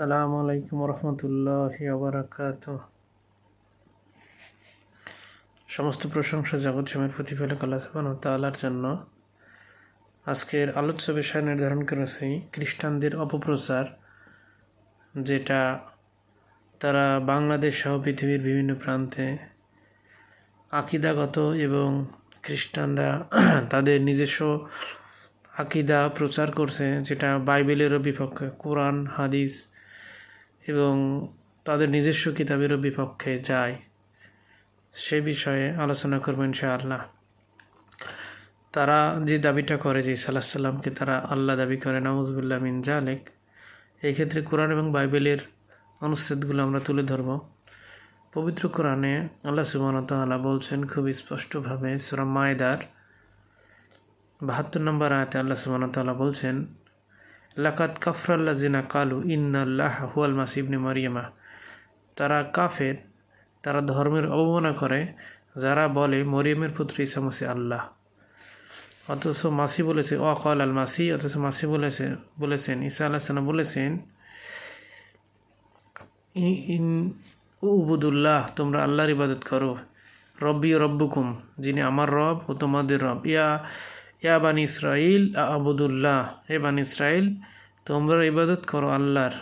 আসসালামু আলাইকুম রহমতুল্লাহি ওয়া সমস্ত প্রশংসা জগৎ সময়ের প্রতিফলক আল্লাহ সুবহানাহু ওয়া তাআলার জন্য। আজকের আলোচ্য বিষয় নির্ধারণ করেছি খ্রিস্টানদের অপপ্রচার, যেটা তারা বাংলাদেশ সহ পৃথিবীর বিভিন্ন প্রান্তে আকিদাগত এবং খ্রিস্টানরা তাদের নিজস্ব আকিদা প্রচার করছে, যেটা বাইবেলেরও বিপক্ষে, কোরআন হাদিস এবং তাদের নিজস্ব কিতাবেরও বিপক্ষে যায়। সে বিষয়ে আলোচনা করবো ইনশাআল্লাহ। তারা যে দাবিটা করে যে ঈসা আলাইহিস সালামকে তারা আল্লাহ দাবি করে, নাউযুবিল্লাহ মিন যালিক, এই ক্ষেত্রে কোরআন এবং বাইবেলের অনুচ্ছেদগুলো আমরা তুলে ধরব। পবিত্র কোরআনে আল্লাহ সুবহানাহু ওয়া তাআলা বলছেন খুব স্পষ্টভাবে, সূরা মায়দার 72 নম্বর আয়াতে আল্লাহ সুবহানাহু ওয়া তাআলা বলছেন, লাকাদ কাফরাল্লাযিনা কালু ইন্নাল্লাহা হুয়াল মাসীহ ইবনে মারইয়ামা। তারা কাফের, তারা ধর্মের অবমাননা করে যারা বলে মরিয়মের পুত্র ঈসা মসিহ আল্লাহ। অথচ মাসি বলেছে ওয়াকাল আল মাসি, অথচ মাসি বলেছেন ঈসা আলাইহিস সালাম বলেছেন উবুদুল্লাহ, তোমরা আল্লাহর ইবাদত করো, রব্বি ও রব্বুকুম, যিনি আমার রব ও তোমাদের রব, ইয়া বানি ইসরাইল আবুদুল্লাহ, হে বানি ইসরাইল তোমরা ইবাদত করো আল্লাহর,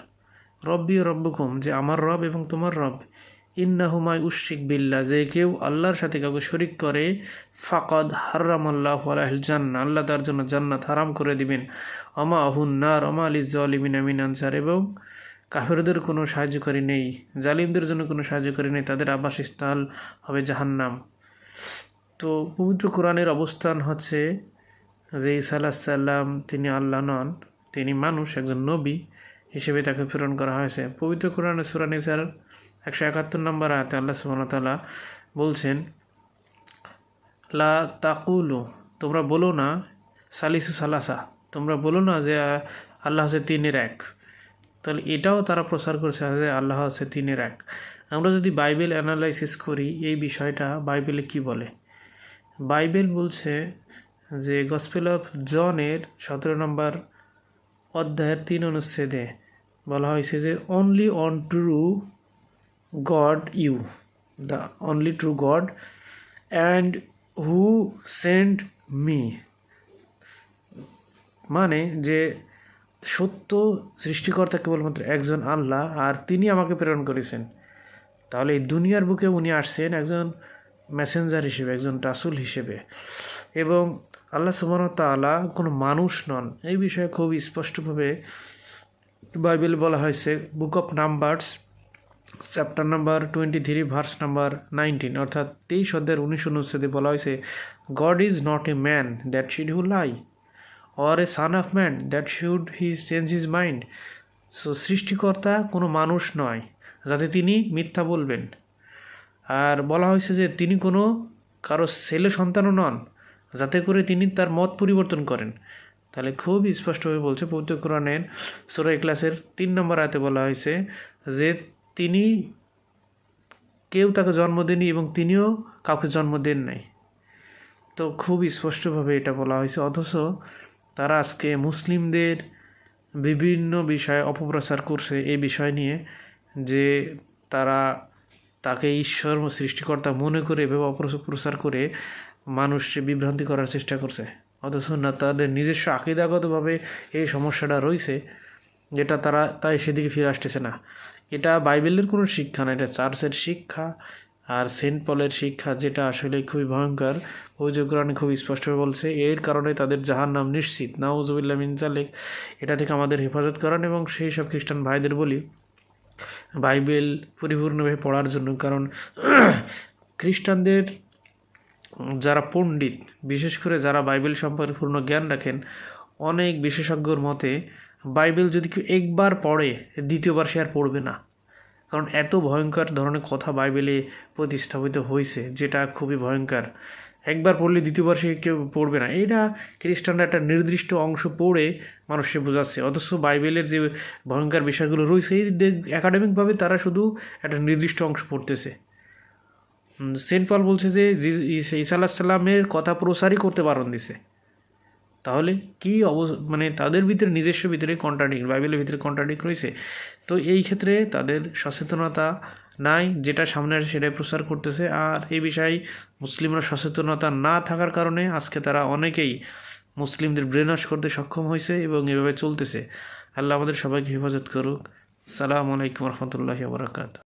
রব্বি ও রব্বুকুম, যে আমার রব এবং তোমার রব, ইন্নাহু মাই উশরিক বিল্লাহ, যে কেউ আল্লাহর সাথে কাউকে শরিক করে, ফাকাদ হারামাল্লাহু আলাইহিল জান্নাহ, আল্লাহ তার জন্য জান্নাত হারাম করে দিবেন, ওমা আহুন নার ওমা লিয-যালিমিনা মিন আনসার, এবং কাফেরদের কোনো সাহায্যকারী নেই, জালিমদের জন্য কোনো সাহায্যকারী নেই, তাদের আবাসস্থল হবে জাহান্নাম। তো পবিত্র কোরআনের অবস্থান হচ্ছে যে ঈসা আলাইহিস সালাম তিনি আল্লাহ নন, তিনি মানুষ, একজন নবী হিসেবে তাকে প্রেরণ করা হয়েছে। পবিত্র কোরআনে সূরা নিসার 171 নম্বর আয়াতে আল্লাহ সুবহানাহু ওয়া তাআলা বলছেন, লা তাকুলু, তোমরা বলো না, সালিসু সালাসা, তোমরা বলো না যে আল্লাহ হচ্ছে তিনের এক। তাহলে এটাও তারা প্রচার করছে যে আল্লাহ হচ্ছে তিনের এক। আমরা যদি বাইবেল অ্যানালাইসিস করি এই বিষয়টা, বাইবেলে কি বলে, বাইবেল বলছে যে গসপেল অফ জনের 17 নম্বর অধ্যায়ের 3 অনুচ্ছেদে বলা হয়েছে যে only own true God you, the only true God, and who sent me, মানে যে সত্য সৃষ্টিকর্তা কেবলমাত্র একজন আল্লাহ, আর তিনি আমাকে প্রেরণ করেছেন। তাহলে এই দুনিয়ার বুকে উনি আসছেন একজন মেসেঞ্জার হিসেবে, একজন রাসূল হিসেবে, এবং আল্লাহ সুবহানাহু ওয়া তাআলা কোনো মানুষ নন। এই বিষয়ে খুব স্পষ্টভাবে বাইবেল বলা হয়েছে। Book of numbers chapter number 23 verse number 19, অর্থাৎ 23 অধ্যায়ের 19 অনুচ্ছেদে বলা হয়েছে, god is not a man that should who lie, or a son of man that should he change his mind. So সৃষ্টিকর্তা কোনো মানুষ নয় যাতে তিনি মিথ্যা বলবেন, আর বলা হয়েছে যে তিনি কোনো কারো ছেলে সন্তানও নন যাতে করে তিনি তার মত পরিবর্তন করেন। তাহলে খুব স্পষ্টভাবে বলছে পবিত্র কোরআনের সূরা ইখলাসের 3 নম্বর আয়াতে বলা হয়েছে যে তিনি, কেউ তাকে জন্ম দেননি এবং তিনিও কাউকে জন্ম দেন নাই। তো খুব স্পষ্টভাবে এটা বলা হয়েছে। অথচ তারা আজকে মুসলিমদের বিভিন্ন বিষয়ে অপপ্রচার করছে এই বিষয় নিয়ে, যে তারা তাকে ঈশ্বর সৃষ্টিকর্তা মনে করে এভাবে অপপ্রচার করে মানুষকে বিভ্রান্তি করার চেষ্টা করছে। অথচ না, তাদের নিজস্ব আকিদাগতভাবে এই সমস্যাটা রয়েছে, যেটা তারা তাই সেদিকে ফিরে আসতেছে না। এটা বাইবেলের কোনো শিক্ষা না, এটা চার্চের শিক্ষা আর সেন্ট পলের শিক্ষা, যেটা আসলে খুবই ভয়ঙ্কর। পবিত্র কোরআনে খুব স্পষ্টভাবে বলছে, এর কারণে তাদের জাহান্নাম নিশ্চিত, নাউযুবিল্লাহ মিন যালিক। এটা থেকে আমাদের হেফাজত করেন, এবং সেই সব খ্রিস্টান ভাইদের বলি বাইবেল পরিপূর্ণভাবে পড়ার জন্য। কারণ খ্রিস্টানদের যারা পণ্ডিত, বিশেষ করে যারা বাইবেল সম্পর্কে পূর্ণ জ্ঞান রাখেন, অনেক বিশেষজ্ঞর মতে বাইবেল যদি কেউ একবার পড়ে দ্বিতীয়বার সে আর পড়বে না, কারণ এত ভয়ঙ্কর ধরনের কথা বাইবেলে প্রতিস্থাপিত হয়েছে, যেটা খুবই ভয়ঙ্কর। একবার পড়লে দ্বিতীয়বার সে কেউ পড়বে না, এটা খ্রিস্টানরা একটা নির্দিষ্ট অংশ পড়ে মানুষকে বোঝাচ্ছে। অথচ বাইবেলের যে ভয়ঙ্কর বিষয়গুলো রয়েছে, এই একাডেমিকভাবে তারা শুধু একটা নির্দিষ্ট অংশ পড়তেছে। সেন্ট পল বলছে যে ঈসা আলাইহিস সালামের কথা প্রচারই করতে বারণ দিছে। তাহলে কি মানে তাদের ভিতরে নিজস্ব ভিতরে কন্ট্রাডিক্ট, বাইবেলের ভিতরে কন্ট্রাডিক্ট রয়েছে। তো এই ক্ষেত্রে তাদের সচেতনতা নাই, যেটা সামনে আসে সেটাই প্রচার করতেছে। আর এই বিষয়ে মুসলিমরা সচেতনতা না থাকার কারণে আজকে তারা অনেকেই মুসলিমদের ব্রেন ওয়াশ করতে সক্ষম হয়েছে এবং এভাবে চলতেছে। আল্লাহ আমাদের সবাইকে হেফাজত করুক। সালামু আলাইকুম রহমতুল্লাহি ওয়া বারাকাতুহু।